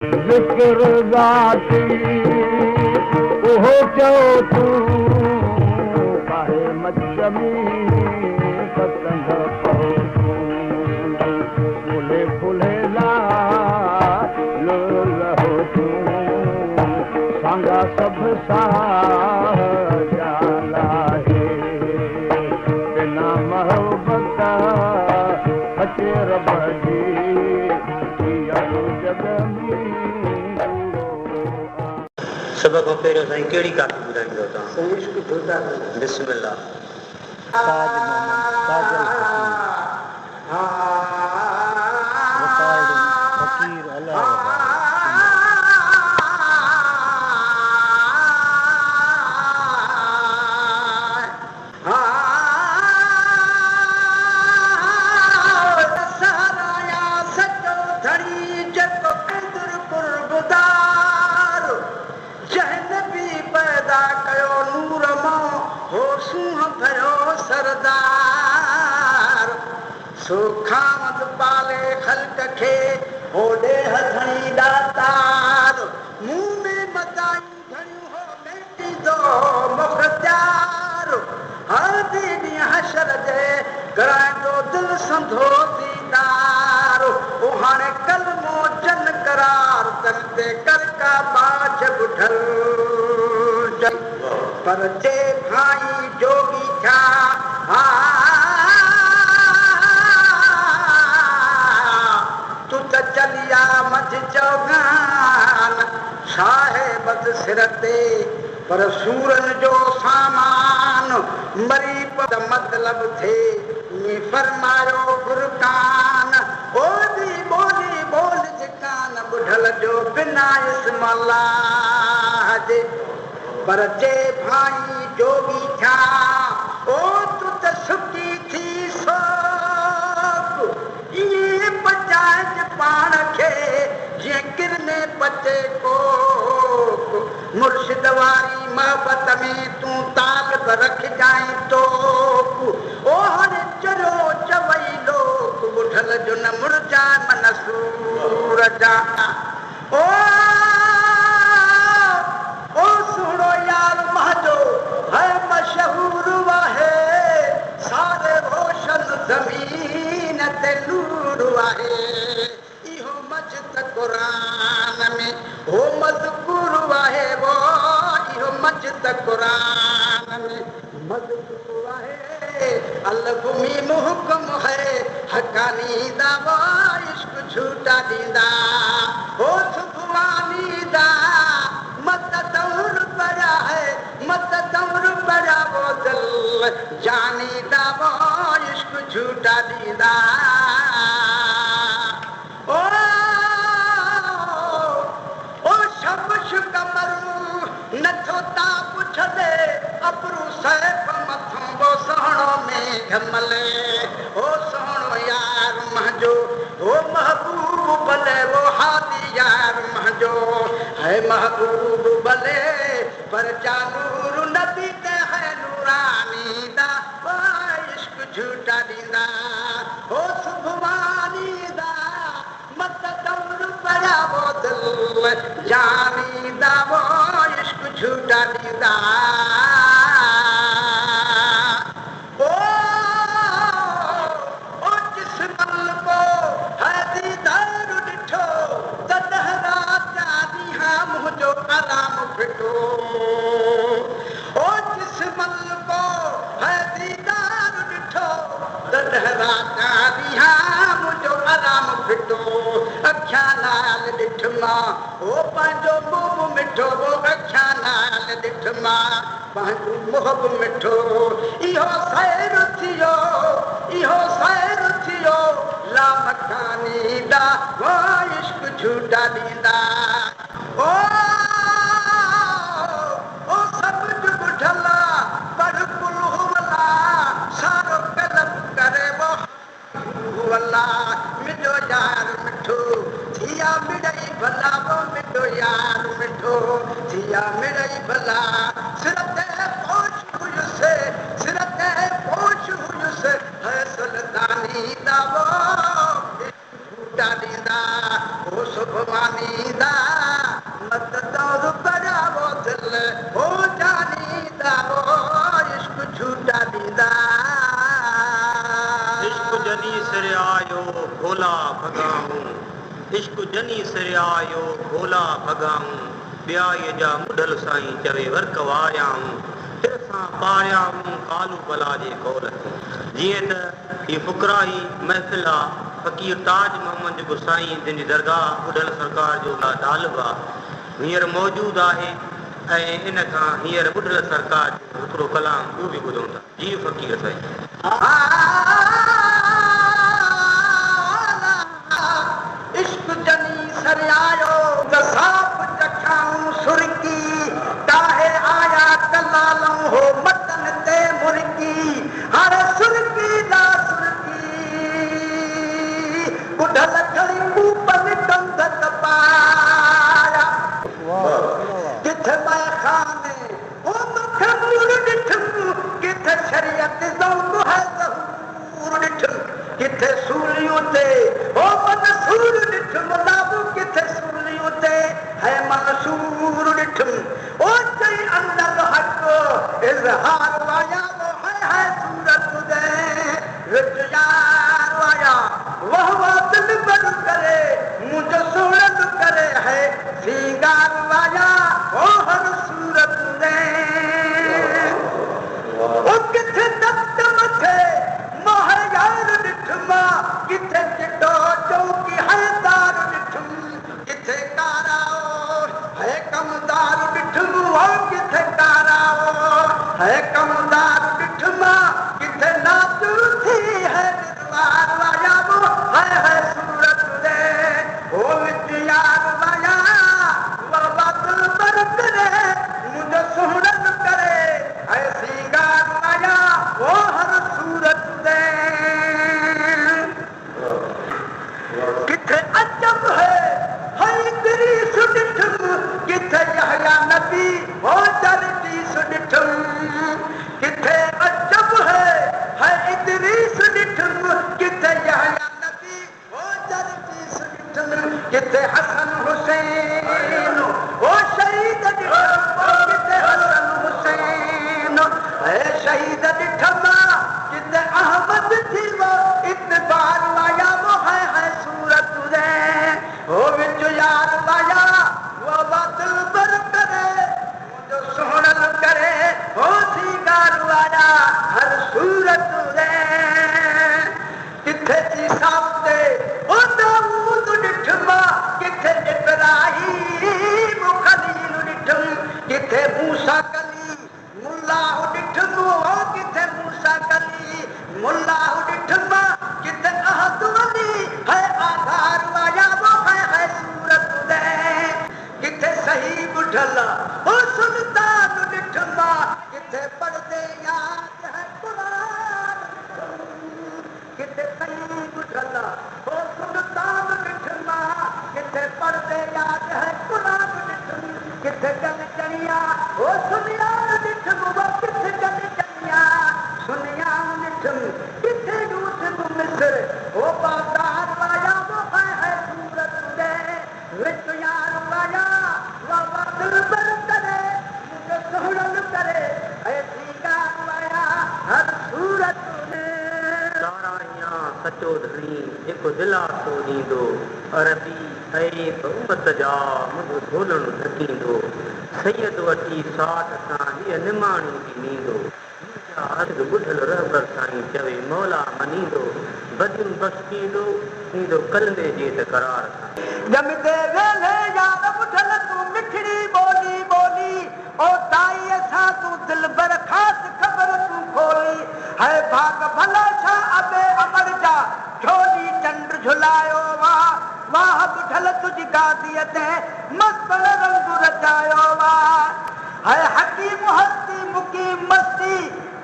ज़िक्र ज़ाती उहो चओ तूं काहे मच में पतंग पओ फुले फुले लालो लहो तूं सांगा सभ साजाला है बिना मोहब्बत अचे रब जी जग में सब खां पहिरियों साईं कहिड़ी कापी ॿुधाईंदो तव्हां? इश्क झूठा बिस्मिल्लाह। ताज मोहम्मद काजल फकीर अल्लाह सुखामद पाले खल्क खे होॾे हथणी दातार मुंह में मदायूं घणियूं हो मेटी दो मुख्तियार हर ॾींहुं हशर जे कराईंदो दिलि संधो दीदार ओ हाणे कलमो जन करार तन ते कर का बाज ॿुधल पर जे भाई जोगी छा चलिया मझ चौगान साहेब सिर ते पर सूरन जो सामान मरी पद मतलब थे ये फरमायो फुरकान ओदी बोली बोल जिकान बुढ़ल जो बिना इस्म अल्लाह जे पर जे भाई जोगी था ओ तू त सुकी थी सो ये बजाज पाण खे जीअं किरने पचे को मुर्शिद वारी मोहब्बत में तूं तालब रख जाए तो ओ हाणे चरो चवई लोक ॿुधल जो न मुरझा मन सूर जा ओ सुणो यार महजो है मशहूर आहे सारे रोशन ज़मीन ते नूर आहे इहो मस्जिद क़ुरान में हो मज़कूर आहे वो इहो मस्जिद क़ुरान में मज़कूर आहे अलफ मीम हुक्म है हकानी दावा इश्क झूठा ॾींदा हो सुभानी दा मत दौर पड़ा है मत दौर पड़ा वो दिल जानी दावा इश्क झूठा ॾींदा ओ शबश कमरू नथो ता पुछदे अबरू सैफ मथों वो सोहणो में घमले ओ सोहणो यार महजो ओ महबूब भले वो हादी यार महजो है महबूब भले पर जानूर नबी ते है नूरानी दा इश्क झूठा ॾींदा ओ सुभानी दा मत दौर पड़ा वो दिल जानी दा वो इश्क झूठा ॾींदा ओ जिस मल को है दीदार ॾिठो तॾहिं राति ॾींहं मुंहिंजो आराम फिटो ओ जिस मल को है दीदार ॾिठो तॾहिं राति ॾींहं मुंहिंजो आराम फिटो अखियां नाल ॾिठ मां ओ पंहिंजो मुंहुं मिठो वो अखियां नाल ॾिठ मां पंहिंजो मुहब मिठो इहो सैर थियो लामखानी दा वो इश्क झूठा ॾींदा ओ सब जो ॿुधला पर कुल हुवला सारो कदम करे वो हुवला मिठो यार मिठो थिया मिड़ई भला वो मिठो यार मिठो थिया मिड़ई भला सिर ते पोछ हुयुसि है सुल्तानी दा वो ॾींदा ओ सुभानी जानीदा मत दौर बजावो दिल हो जानीदा ओ इश्क झूठा दीदा इश्क जनी सिर आयो भोला भगाऊं इश्क जनी सिर आयो भोला भगाऊं ब्याह जा मुढल साईं चवे वर्कवायाऊं तिरसां पारियाऊं कालू बला जे कौल जीअं त हीअ फुकराही महफ़िल आहे फ़क़ीर ताज मोहम्मद जेको साईं जंहिंजी दरगाह बुढल सरकार जो तालिब आहे हींअर मौजूदु आहे ऐं इन खां हींअर बुढल सरकार जो हिकिड़ो कलाम उहो बि ॿुधूं था जी फ़क़ीर साईं इश्क जनी सर आयो दसाप चखाऊं सुरकी काहे आया कलालूं हो मटन ते मुर्गी हर सुरकी दा सुरकी बुढल खड़ी ऊपर कंध तपाया किथे मैं खाने ओ मखे मूर डिठम किथे शरीयत ज़ौक़ है ज़हूर डिठम किथे सूलियों ते ओ मनसूर डिठम लाबू किथे सूलियों ते है मनसूर डिठम ओ चई अंदर हक इज़हार वाया वो है सूरत दे विच यार वाया वह दिल बड़ करे मुझे सूरत करे है सिंगार वाया ओ हर सूरत दे ओ किथे दस्त मथे मोह यार डिठमा किथे चिटो चौकी है दार डिठम किथे काराओ है कमदार डिठम ओ किथे काराओ है कमदार डिठमा किथे नाचुर थी है निर्वार वाया वो है सूरत दे ओ विच यार वाया बाबा दिल बर करे मुझे सुहरत करे है सिंगार वाया ओ हर सूरत दे किथे अजब है तेरी सुडिठम किथे यहया नबी ओ चरती सुडिठम किथे अजब है तेरी सुडिठम किथे यहया नबी ओ चरती सुडिठम किथे हसन हुसैन ओ शहीद डिठम किथे हसन हुसैन है शहीद डिठम किथे अहमद थी वो इतबार वाया वो है सूरत दे ओ विच यार वाया वो दिल बर करे मुझे सोहणल करे ओ सिंगार वाया हर सूरत दे किथे ईसा ते ओ दाऊद डिठमा किथे इब्राहीम खलील डिठम किथे मूसा कली मुल्ला डिठम ओ किथे मूसा कली मुल्ला डिठमा किथे अहद वली है आधार वाया वो है सूरत दे किथे सही बुढ़ल ओ सुल्तान डिठमा किथे पढ़दे याद है कुरान किथे सही बुढ़ल ओ सुल्तान डिठमा किथे पढ़दे याद है कुरान डिठम किथे गल करिया ओ सुनिया डिठम वो किथे गल करिया सुनिया डिठम किथे यूसुफ मिस्र ओ बाजार वाया वो है सूरत दे विच यार वाया बाबा दिल बर करे मुझे सोहणल करे ऐ सिंगार वाया हर सूरत दे साराइया सचो धणी हिकु दिलासो ॾींदो अरबी ऐं उमत जा मुंहिंजो झोलण ढकींदो सैयद वठी साठ सां हीअ निमाणी बि नींदो मुंहिंजा बुढल रहबर साईं चवे मौला मनींदो बदियूं बख़्शींदो ईंदो कलमे जे तकरार सां जमदे वेले यार बुढ़ल तू मिठड़ी बोली बोली ओ ताई सा तू दिल बर खास खबर तू खोली है भाग भला छा अबे अमर जा झोली चंड झुलायो वाह वाह बुढ़ल तुझी गादियत मस्त रंग रचायो वाह है हकीम हस्ती मुकीम मस्ती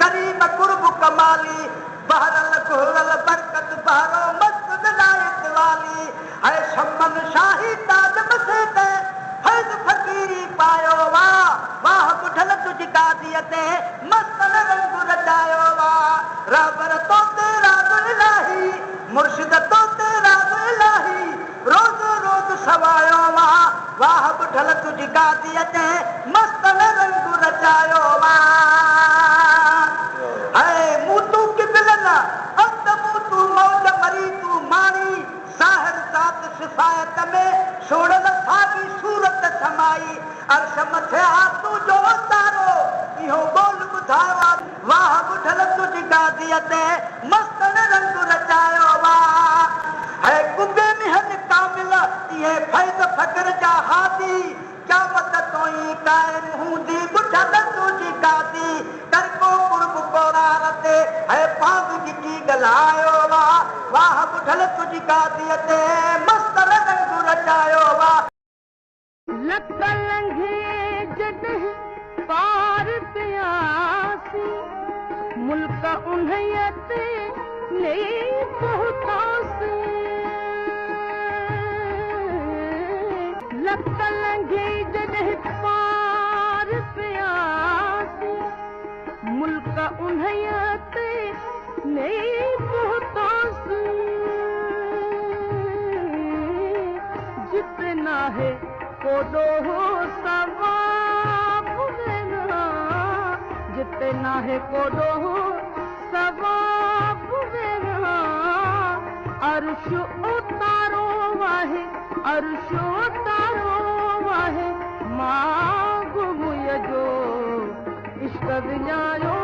करीम कुर्ब कमाली बहरल घोरल बरकत बहरो मस्त विलायत वाली है शमन शाही ताज मथे ते फैज़ फकीरी पायो वाह वाह बुढ़ल तुझी गादियत मस्त रंग रचायो वाह रबर तो तेरा इलाही मुर्शिद तो तेरा इलाही रोज रोज सवायो वाह बुठल तुझी गादीअ ते मस्त रंग रचायो वा ऐ मूतू किबलन अंत मूतू मौज मरी तू माणी ज़ाहिर ज़ात सिफ़ायत में छोड़ल साॻी सूरत समाई अर्श मथे आतू जो तारो इहो बोल ॿुधायो वाह बुठल तुझी गादीअ ते मस्त रंग रचायो वा है कुबे मिहन कामिल ये फैज़ फकर जा हादी क्या मत तोई कायम हूंदी बुठल तुझी गादी कर को कुर्ब कोरार ते है पाग की गलायो वा वाह बुठल तुझी गादीअ ते मस्त रंग रचायो वा लक लंघे जॾहिं पार पियासी मुल्क उन्हीअ ते नई पहुतासी लक लंघे जॾहिं पार पियासी मुल्क उन्हीअ ते नई पहुतासी जिते नाहे कोडो सवाब वेना जिते नाहे कोडो सवाब वेना अर्श उतारो वाहे अर्श उतारो वाहे मां गुमुय जो इश्क विञायो